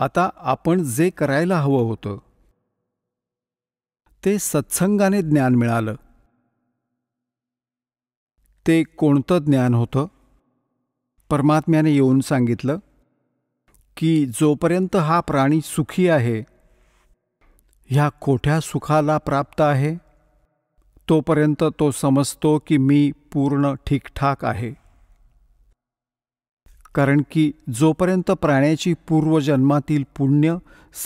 आता आपण जे करायला हवं होतं ते सत्संगाने ज्ञान मिळालं. ते कोणतं ज्ञान होतं? परमात्म्याने येऊन सांगितलं की जोपर्यंत हा प्राणी सुखी आहे, ह्या खोट्या सुखाला प्राप्त आहे, तोपर्यंत तो समजतो की मी पूर्ण ठीकठाक आहे. कारण की जोपर्यंत प्राण्याची पूर्वजन्मातील पुण्य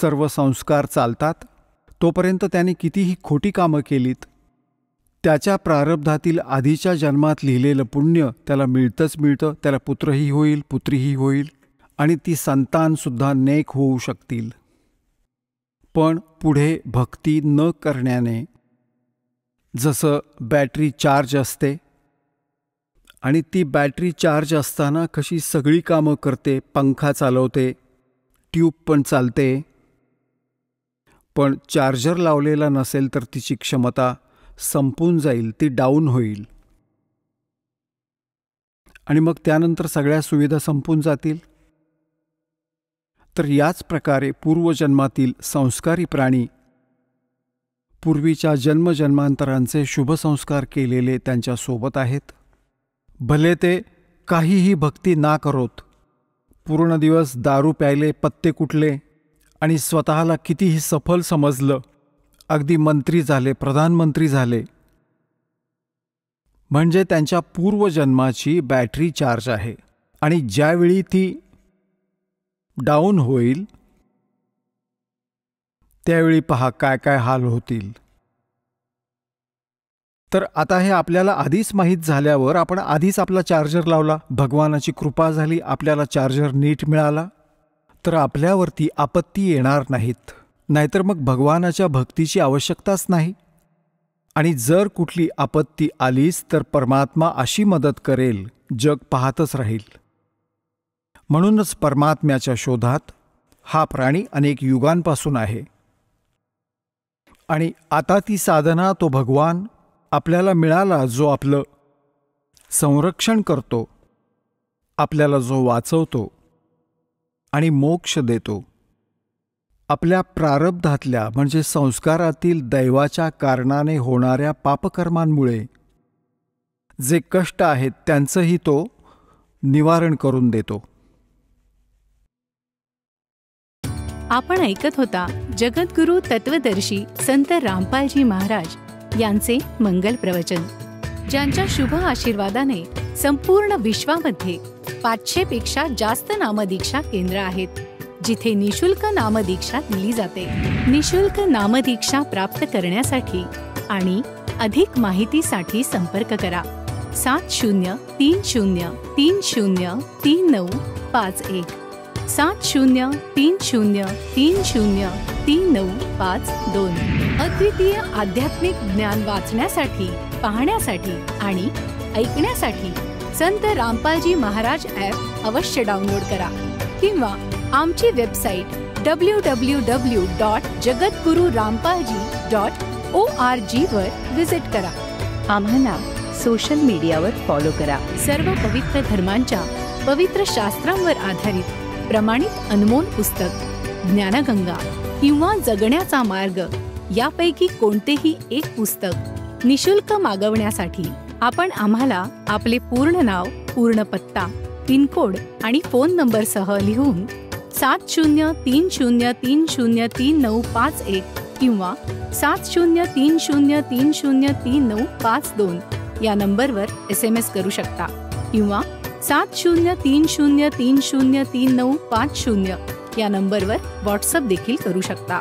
सर्व संस्कार चालतात, तोपर्यंत त्याने कितीही खोटी कामं केलीत, त्याच्या प्रारब्धातील आधीच्या जन्मात लिहिलेलं पुण्य त्याला मिळतंच मिळतं. त्याला पुत्रही होईल, पुत्रीही होईल आणि ती संतानसुद्धा नेक होऊ शकतील. पण पुढे भक्ती न करण्याने जसं बॅटरी चार्ज असते आणि ती बॅटरी चार्ज असताना कशी सगळी कामं करते, पंखा चालवते, ट्यूब पण चालते, पण चार्जर लावलेला नसेल तर तिची क्षमता संपून जाईल, ती डाऊन होईल आणि मग त्यानंतर सगळ्या सुविधा संपून जातील. तर याच प्रकारे पूर्वजन्मातील संस्कारी प्राणी पूर्वीच्या जन्मजन्मांतरांचे शुभसंस्कार केलेले त्यांच्या सोबत आहेत. भले ते काहीही भक्ती ना करोत, पूर्ण दिवस दारू प्यायले, पत्ते कुटले आणि स्वतःला कितीही सफल समजलं, अगदी मंत्री झाले, प्रधानमंत्री झाले, म्हणजे त्यांच्या पूर्वजन्माची बॅटरी चार्ज आहे आणि ज्यावेळी ती डाऊन होईल त्यावेळी पहा काय काय हाल होतील. तर आता हे आपल्याला आधीच माहीत झाल्यावर आपण आधीच आपला चार्जर लावला, भगवानाची कृपा झाली, आपल्याला चार्जर नीट मिळाला, तर आपल्यावरती आपत्ती येणार नाहीत. नाहीतर मग भगवानाच्या भक्तीची आवश्यकताच नाही. आणि जर कुठली आपत्ती आलीच तर परमात्मा अशी मदत करेल, जग पाहतच राहील. म्हणूनच परमात्म्याच्या शोधात हा प्राणी अनेक युगांपासून आहे आणि आता ती साधना, तो भगवान आपल्याला मिळाला, जो आपलं संरक्षण करतो, आपल्याला जो वाचवतो आणि मोक्ष देतो. आपल्या प्रारब्धातल्या म्हणजे संस्कारातील दैवाच्या कारणाने होणाऱ्या पापकर्मांमुळे जे कष्ट आहेत त्यांचंही तो निवारण करून देतो. आपण ऐकत होता जगद्गुरु तत्वदर्शी संत रामपालजी महाराज यांचे मंगल प्रवचन, ज्यांच्या शुभ आशीर्वादाने संपूर्ण विश्वामध्ये 500 पेक्षा जास्त नामदीक्षा केंद्र आहेत, जिथे निशुल्क नामदीक्षा दिली जाते. निशुल्क नामदीक्षा प्राप्त करण्यासाठी आणि अधिक माहितीसाठी संपर्क करा 7030303951 7030303952. अद्वितीय आध्यात्मिक ज्ञान वाचण्यासाठी, पाहण्यासाठी आणि ऐकण्यासाठी संत रामपालजी महाराज ॲप अवश्य डाउनलोड करा किंवा आमची वेबसाईट www.jagadgururampalji.org वर विजिट करा. आम्हाला सोशल मीडियावर फॉलो करा. सर्व पवित्र धर्मांच्या पवित्र शास्त्रांवर आधारित प्रमाणित अनमोल पुस्तक ज्ञानगंगा किंवा जगण्याचा मार्ग यापैकी कोणतेही एक पुस्तक निशुल्क मागवण्यासाठी आपण आम्हाला आपले पूर्ण नाव, पूर्ण पत्ता, पिनकोड आणि फोन नंबरसह लिहून 7030303951 किंवा 7030303952 या नंबरवर SMS करू शकता किंवा 7030303950 या नंबरवर व्हॉट्सअप देखील करू शकता.